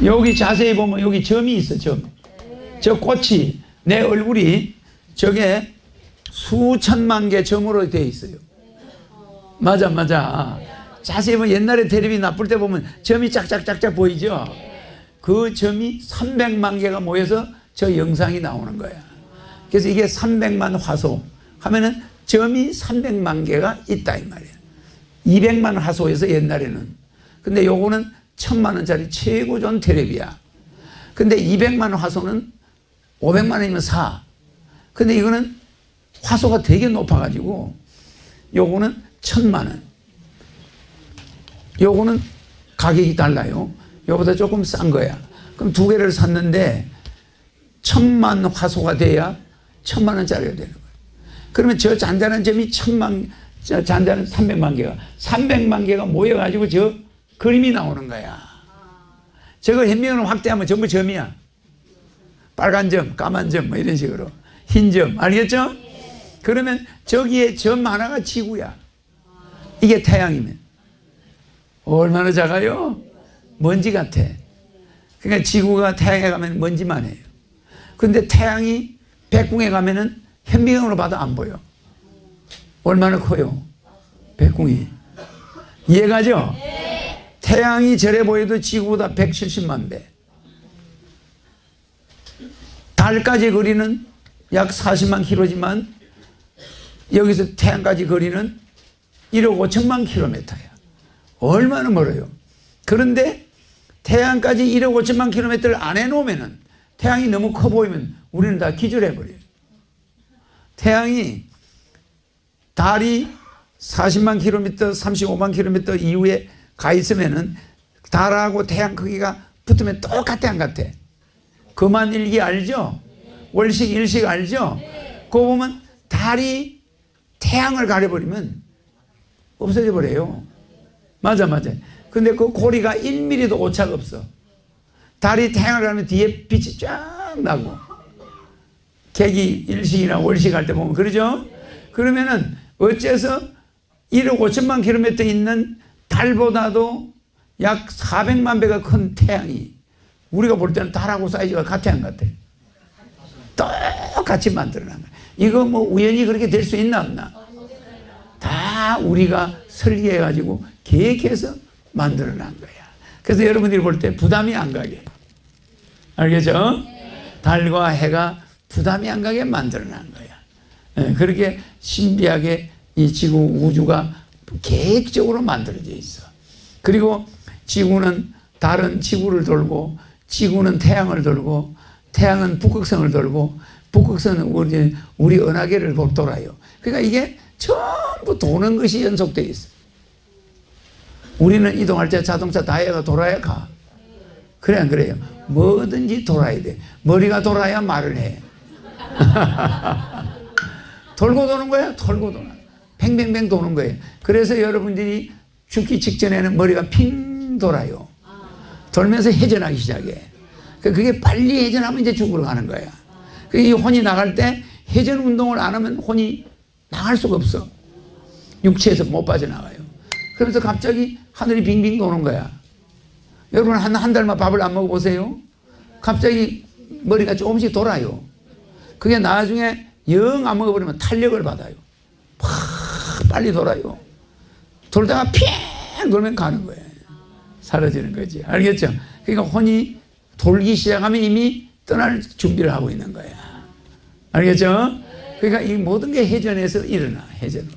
여기 자세히 보면 여기 점이 있어, 점. 저 꽃이, 내 얼굴이 저게 수천만 개 점으로 되어 있어요. 맞아, 맞아. 자세히 보면 옛날에 텔레비 나쁠 때 보면 점이 짝짝짝짝 보이죠? 그 점이 300만 개가 모여서 저 영상이 나오는 거야. 그래서 이게 300만 화소 하면은 점이 300만 개가 있다 이 말이야. 200만 화소에서 옛날에는. 근데 요거는 1000만 원짜리 최고 좋은 텔레비야. 근데 200만 화소는 500만 원이면 사. 근데 이거는 화소가 되게 높아가지고 요거는 1000만 원. 요거는 가격이 달라요. 요보다 조금 싼 거야. 그럼 두 개를 샀는데 1000만 화소가 돼야 1000만 원짜리가 되는 거야. 그러면 저 잔잔한 점이 잔잔한 300만 개가 300만 개가 모여가지고 저 그림이 나오는 거야. 저거 현미경을 확대하면 전부 점이야. 빨간 점, 까만 점, 뭐 이런 식으로. 흰 점, 알겠죠? 그러면 저기에 점 하나가 지구야. 이게 태양이면. 얼마나 작아요? 먼지 같아. 그러니까 지구가 태양에 가면 먼지만 해요. 근데 태양이 백궁에 가면은 현미경으로 봐도 안 보여. 얼마나 커요? 백궁이. 이해가죠? 태양이 저래 보여도 지구보다 170만 배. 달까지 거리는 약 40만 킬로지만 여기서 태양까지 거리는 1억 5천만 킬로미터야. 얼마나 멀어요. 그런데 태양까지 1억 5천만 킬로미터를 안 해놓으면은 태양이 너무 커 보이면 우리는 다 기절해버려요. 태양이 달이 40만 킬로미터, 35만 킬로미터 이후에 가 있으면은 달하고 태양 크기가 붙으면 똑같아, 안 같아? 금한일기 알죠? 월식, 일식 알죠? 그거 보면 달이 태양을 가려버리면 없어져 버려요. 맞아, 맞아. 근데 그 고리가 1mm도 오차가 없어. 달이 태양을 가면 뒤에 빛이 쫙 나고. 객이 일식이나 월식 할 때 보면 그러죠? 그러면은 어째서 1억 5천만 킬로미터 있는 달보다도 약 400만 배가 큰 태양이 우리가 볼 때는 달하고 사이즈가 같아, 안 같아? 똑같이 만들어낸 거야. 이거 뭐 우연히 그렇게 될 수 있나 없나? 다 우리가 설계해가지고 계획해서 만들어낸 거야. 그래서 여러분들이 볼 때 부담이 안 가게. 알겠죠? 달과 해가 부담이 안 가게 만들어낸 거야. 그렇게 신비하게 이 지구 우주가 계획적으로 만들어져 있어. 그리고 지구는 달은 지구를 돌고 지구는 태양을 돌고 태양은 북극성을 돌고 북극성은 우리 은하계를 돌아요. 그러니까 이게 전부 도는 것이 연속되어 있어. 우리는 이동할 때 자동차 타이어가 돌아야 가. 그래 안 그래요? 뭐든지 돌아야 돼. 머리가 돌아야 말을 해. 돌고 도는 거야. 돌고 도는. 뱅뱅뱅 도는 거예요. 그래서 여러분들이 죽기 직전에는 머리가 핑 돌아요. 돌면서 회전하기 시작해. 그게 빨리 회전하면 이제 죽으러 가는 거야. 이 혼이 나갈 때 회전 운동을 안 하면 혼이 나갈 수가 없어. 육체에서 못 빠져나가요. 그래서 갑자기 하늘이 빙빙 도는 거야. 여러분 한 달만 밥을 안 먹어보세요. 갑자기 머리가 조금씩 돌아요. 그게 나중에 영 안 먹어버리면 탄력을 받아요. 팍 빨리 돌아요. 돌다가 핑 돌면 가는 거예요. 사라지는 거지. 알겠죠? 그러니까 혼이 돌기 시작하면 이미 떠날 준비를 하고 있는 거야. 알겠죠? 그러니까 이 모든 게 회전해서 일어나. 회전으로.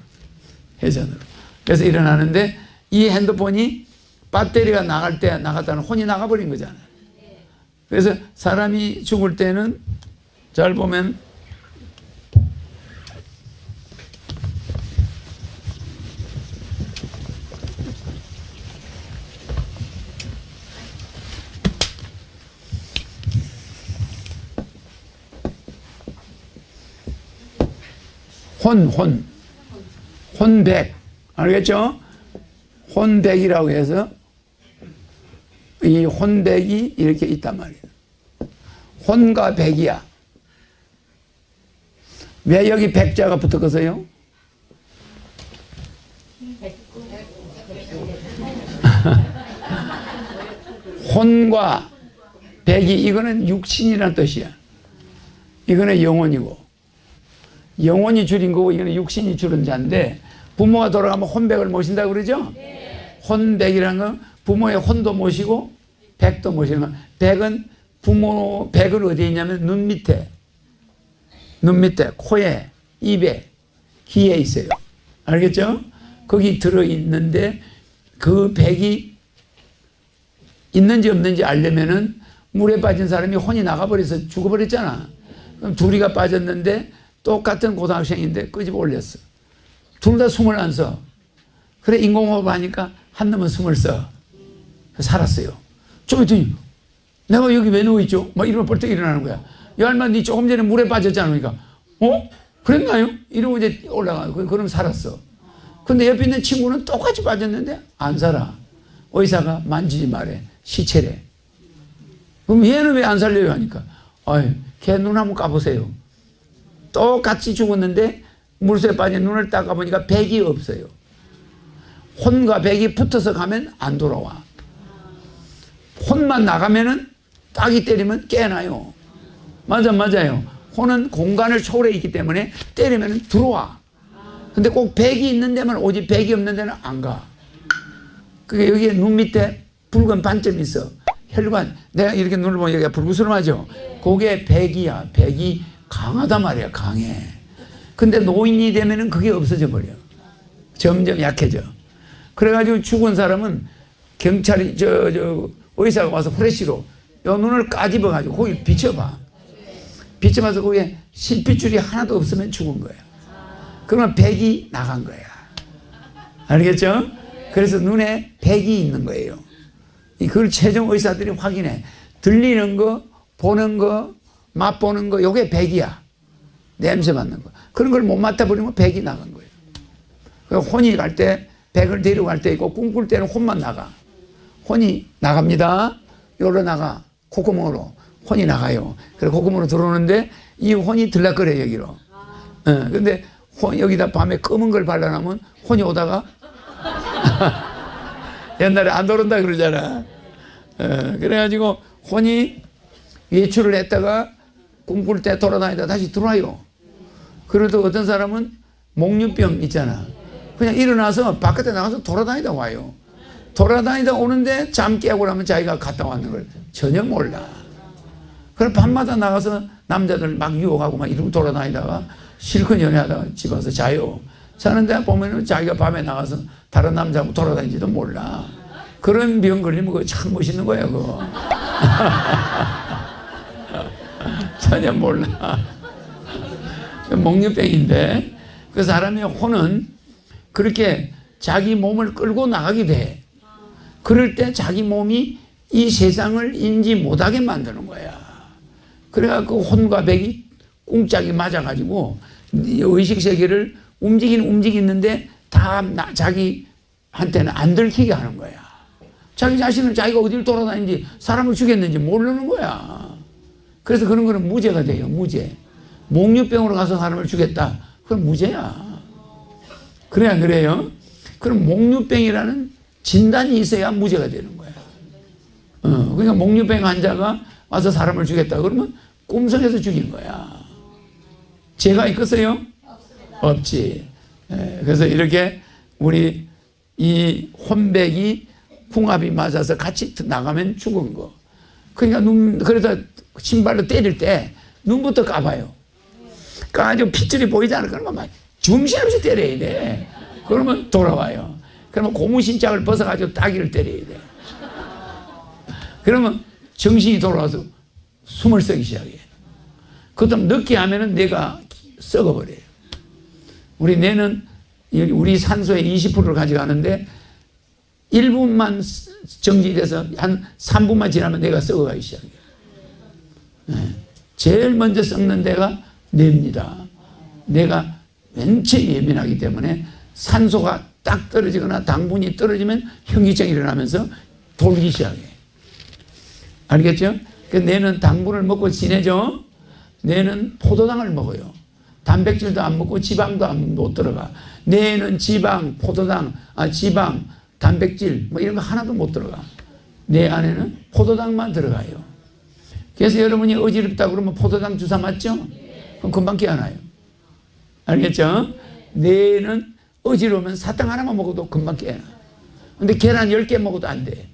그래서 일어나는데 이 핸드폰이 배터리가 나갈 때 나갔다는 혼이 나가버린 거잖아요. 그래서 사람이 죽을 때는 잘 보면 혼백. 알겠죠? 혼백이라고 해서 이 혼백이 이렇게 있단 말이에요. 혼과 백이야. 왜 여기 백자가 붙었겠어요? 혼과 백이 이거는 육신이라는 뜻이야. 이거는 영혼이고, 영혼이 줄인 거고 이거는 육신이 줄인 자인데, 부모가 돌아가면 혼백을 모신다고 그러죠? 혼백이라는 건 부모의 혼도 모시고 백도 모시는 거. 백은 백은 어디에 있냐면 눈 밑에, 코에, 입에, 귀에 있어요. 알겠죠? 거기 들어있는데 그 백이 있는지 없는지 알려면은 물에 빠진 사람이 혼이 나가버려서 죽어버렸잖아. 그럼 둘이가 빠졌는데 똑같은 고등학생인데 끄집어 올렸어. 둘 다 숨을 안 써. 그래, 인공호흡 하니까 한 놈은 숨을 써. 살았어요. 좀 있더니 내가 여기 왜 누워있죠? 막 이러면 벌떡 일어나는 거야. 야, 인마, 니 조금 전에 물에 빠졌잖아. 그러니까, 그랬나요? 이러고 이제 올라가고, 그럼 살았어. 근데 옆에 있는 친구는 똑같이 빠졌는데 안 살아. 의사가 만지지 말해. 시체래. 그럼 얘는 왜 안 살려요? 하니까, 걔 눈 한번 까보세요. 똑같이 죽었는데 물속에 빠진 눈을 딱 까보니까 백이 없어요. 혼과 백이 붙어서 가면 안 돌아와. 혼만 나가면은 딱이 때리면 깨나요. 맞아요. 혼은 공간을 초월해 있기 때문에 때리면 들어와. 근데 꼭 백이 있는 데만 오지 백이 없는 데는 안 가. 그게 여기에 눈 밑에 붉은 반점이 있어. 혈관. 내가 이렇게 눈을 보면 여기가 불구스름하죠. 그게 백이야. 백이 강하단 말이야. 강해. 근데 노인이 되면은 그게 없어져 버려. 점점 약해져. 그래가지고 죽은 사람은 경찰이 의사가 와서 후레쉬로 요 눈을 까집어가지고 거기 비춰봐. 비춰봐서 거기에 실핏줄이 하나도 없으면 죽은 거야. 그러면 백이 나간 거야. 알겠죠? 그래서 눈에 백이 있는 거예요. 그걸 최종 의사들이 확인해. 들리는 거, 보는 거, 맛보는 거, 요게 백이야. 냄새 맡는 거. 그런 걸 못 맡아버리면 백이 나간 거예요. 그러니까 혼이 갈 때, 백을 데려갈 때 있고, 꿈꿀 때는 혼만 나가. 혼이 나갑니다. 여기로 나가. 콧구멍으로. 혼이 나가요. 그래서 콧구멍으로 들어오는데, 이 혼이 들락거려요, 여기로. 근데 여기다 밤에 검은 걸 발라놓으면 혼이 오다가, 옛날에 안 돌아온다 그러잖아. 그래가지고 혼이 외출을 했다가 꿈꿀 때 돌아다니다 다시 들어와요. 그래도 어떤 사람은 목류병 있잖아. 그냥 일어나서 바깥에 나가서 돌아다니다 와요. 돌아다니다 오는데 잠 깨고 나면 자기가 갔다 왔는 걸 전혀 몰라. 그래 밤마다 나가서 남자들 막 유혹하고 막 이러고 돌아다니다가 실컷 연애하다가 집 와서 자요. 자는데 보면은 자기가 밤에 나가서 다른 남자하고 돌아다니지도 몰라. 그런 병 걸리면 그거 참 멋있는 거야, 그거. 전혀 몰라. 목류병인데 그 사람의 혼은 그렇게 자기 몸을 끌고 나가게 돼. 그럴 때 자기 몸이 이 세상을 인지 못하게 만드는 거야. 그래갖고 혼과 백이 꿍짝이 맞아가지고 의식세계를 움직이는데 다 자기한테는 안 들키게 하는 거야. 자기 자신은 자기가 어디를 돌아다니는지 사람을 죽였는지 모르는 거야. 그래서 그런 거는 무죄가 돼요. 무죄. 목류병으로 가서 사람을 죽였다. 그건 무죄야. 그래 안 그래요? 그럼 목류병이라는 진단이 있어야 무죄가 되는 거야. 그러니까 목류병 환자가 와서 사람을 죽였다 그러면 꿈속에서 죽인 거야. 죄가 있겠어요? 없지. 그래서 이렇게 우리 이 혼백이 궁합이 맞아서 같이 나가면 죽은 거. 그러니까 그래서 신발로 때릴 때 눈부터 까봐요. 까가지고 핏줄이 보이지 않을 거면 막 정신없이 때려야 돼. 그러면 돌아와요. 그러면 고무신장을 벗어가지고 따귀를 때려야 돼. 그러면 정신이 돌아와서 숨을 쉬기 시작해. 그다음 늦게 하면은 뇌가 썩어버려요. 우리 뇌는 우리 산소의 20%를 가져가는데 1분만 정지돼서 한 3분만 지나면 뇌가 썩어가기 시작해요. 제일 먼저 썩는 데가 뇌입니다. 뇌가 맨 처음 예민하기 때문에 산소가 딱 떨어지거나 당분이 떨어지면 현기증이 일어나면서 돌기 시작해. 알겠죠? 그 뇌는 당분을 먹고 지내죠. 뇌는 포도당을 먹어요. 단백질도 안 먹고 지방도 못 들어가. 뇌는 지방, 포도당, 지방, 단백질 뭐 이런 거 하나도 못 들어가. 뇌 안에는 포도당만 들어가요. 그래서 여러분이 어지럽다 그러면 포도당 주사 맞죠? 그럼 금방 깨어나요. 알겠죠? 뇌는 어지러우면 사탕 하나만 먹어도 금방 깨어나. 근데 계란 10개 먹어도 안 돼.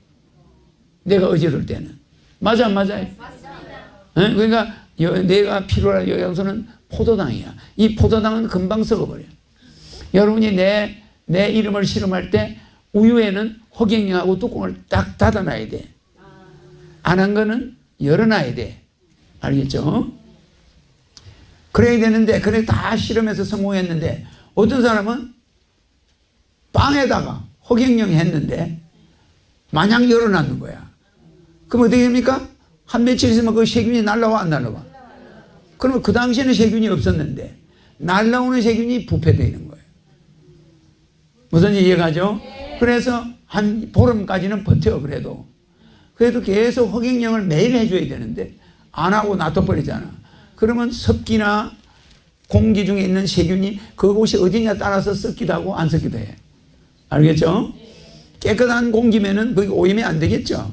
내가 어지러울 때는. 맞아, 안 맞아요? 그러니까 뇌가 필요한 영양소는 포도당이야. 이 포도당은 금방 썩어버려. 여러분이 내 이름을 실험할 때 우유에는 허경영하고 뚜껑을 딱 닫아놔야 돼. 안 한 거는 열어놔야 돼. 알겠죠? 그래야 되는데, 그래 다 실험해서 성공했는데, 어떤 사람은 빵에다가 허경영이 했는데, 마냥 열어놨는 거야. 그럼 어떻게 됩니까? 한 며칠 있으면 그 세균이 날라와, 안 날라와? 그러면 그 당시에는 세균이 없었는데, 날라오는 세균이 부패되어 있는 거예요. 무슨 이해가죠? 그래서 한 보름까지는 버텨, 그래도. 그래도 계속 허경영을 매일 해줘야 되는데, 안 하고 놔둬버리잖아. 그러면 습기나 공기 중에 있는 세균이 그곳이 어디냐 따라서 썩기도 하고 안 썩기도 해. 알겠죠? 깨끗한 공기면은 거기 오염이 안 되겠죠?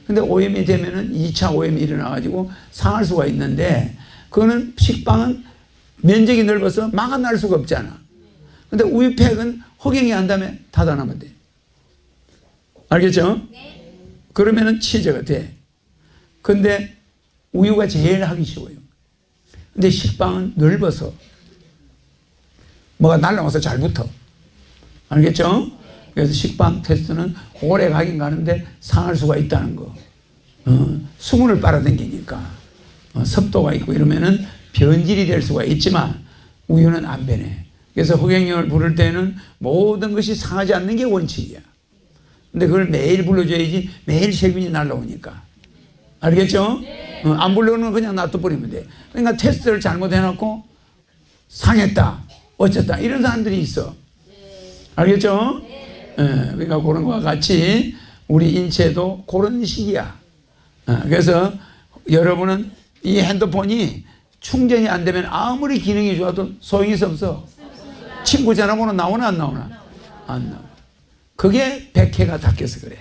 근데 오염이 되면은 2차 오염이 일어나가지고 상할 수가 있는데, 그거는 식빵은 면적이 넓어서 막아낼 수가 없잖아. 근데 우유팩은 허경이 한 다음에 닫아놓으면 돼. 알겠죠? 그러면은 치즈가 돼. 근데 우유가 제일 하기 쉬워요. 근데 식빵은 넓어서 뭐가 날라와서 잘 붙어. 알겠죠? 그래서 식빵 테스트는 오래 가긴 가는데 상할 수가 있다는 거. 수분을 빨아당기니까 습도가 있고 이러면은 변질이 될 수가 있지만 우유는 안 변해. 그래서 허경영을 부를 때는 모든 것이 상하지 않는 게 원칙이야. 근데 그걸 매일 불러줘야지 매일 세균이 날라오니까. 알겠죠? 안 불러오면 그냥 놔둬버리면 돼. 그러니까 테스트를 잘못해놓고 상했다, 어쨌다 이런 사람들이 있어. 알겠죠? 그러니까 그런 것과 같이 우리 인체도 그런 식이야. 그래서 여러분은 이 핸드폰이 충전이 안 되면 아무리 기능이 좋아도 소용이 없어. 친구 전화번호 나오나 안 나오나? 안 나와. 그게 백해가 닦여서 그래.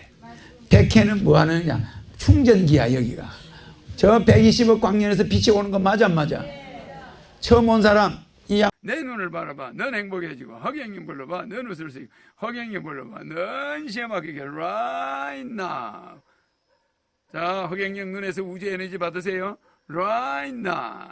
백해는 뭐 하느냐? 충전기야, 여기가. 저 120억 광년에서 빛이 오는 거 맞아, 안 맞아? 처음 온 사람, 내 눈을 바라봐. 넌 행복해지고. 허경영 불러봐. 넌 웃을 수 있고. 허경영 불러봐. 넌 시험하게 right now. 자, 허경영 눈에서 우주 에너지 받으세요. right now.